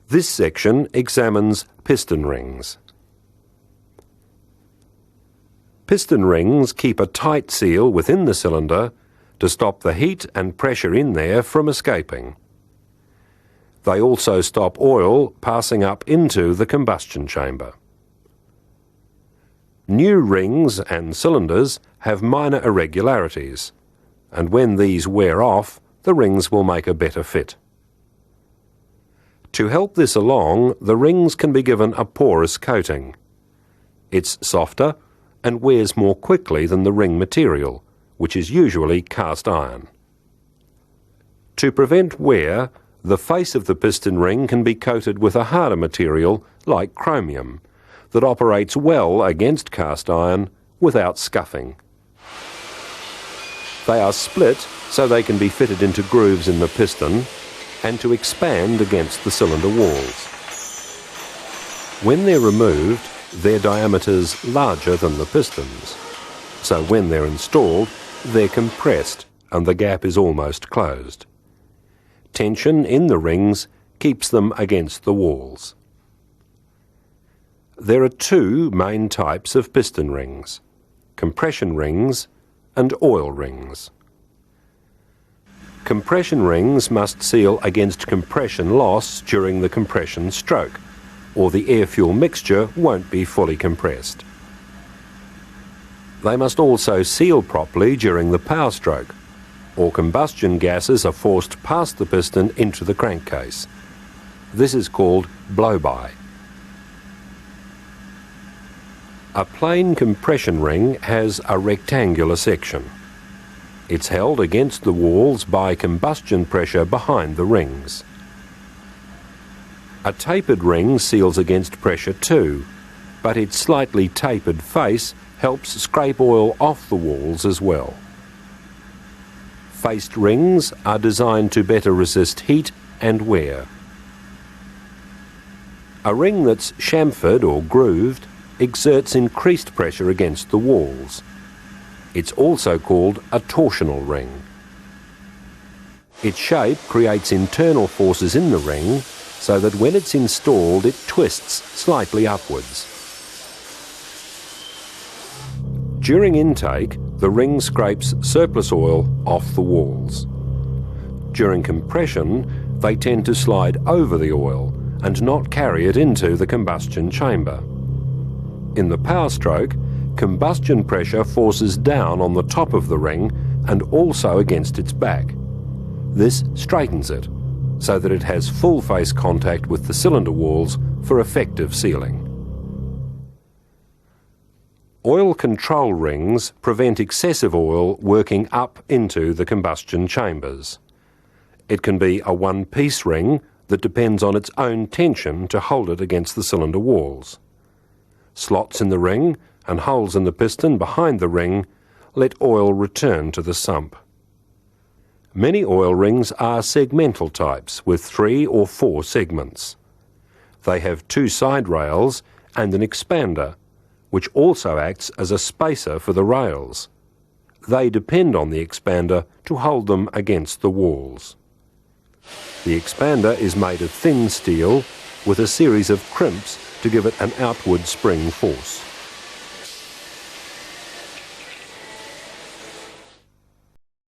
This section examines piston rings. Piston rings keep a tight seal within the cylinder to stop the heat and pressure in there from escaping. They also stop oil passing up into the combustion chamber. New rings and cylinders have minor irregularities, and when these wear off, the rings will make a better fit. To help this along, the rings can be given a porous coating. It's softer and wears more quickly than the ring material, which is usually cast iron. To prevent wear, the face of the piston ring can be coated with a harder material like chromium that operates well against cast iron without scuffing. They are split so they can be fitted into grooves in the piston and to expand against the cylinder walls. When they're removed, their diameter's larger than the pistons, so when they're installed, they're compressed and the gap is almost closed. Tension in the rings keeps them against the walls. There are two main types of piston rings: compression rings and oil rings. Compression rings must seal against compression loss during the compression stroke, or the air-fuel mixture won't be fully compressed. They must also seal properly during the power stroke, or combustion gases are forced past the piston into the crankcase. This is called blow-by. A plain compression ring has a rectangular section. It's held against the walls by combustion pressure behind the rings. A tapered ring seals against pressure too, but its slightly tapered face helps scrape oil off the walls as well. Faced rings are designed to better resist heat and wear. A ring that's chamfered or grooved exerts increased pressure against the walls. It's also called a torsional ring. Its shape creates internal forces in the ring so that when it's installed it twists slightly upwards. During intake, the ring scrapes surplus oil off the walls. During compression, they tend to slide over the oil and not carry it into the combustion chamber. In the power stroke, combustion pressure forces down on the top of the ring and also against its back. This straightens it so that it has full face contact with the cylinder walls for effective sealing. Oil control rings prevent excessive oil working up into the combustion chambers. It can be a one-piece ring that depends on its own tension to hold it against the cylinder walls. Slots in the ring and holes in the piston behind the ring let oil return to the sump. Many oil rings are segmental types with 3 or 4 segments. They have 2 side rails and an expander, which also acts as a spacer for the rails. They depend on the expander to hold them against the walls. The expander is made of thin steel with a series of crimps to give it an outward spring force.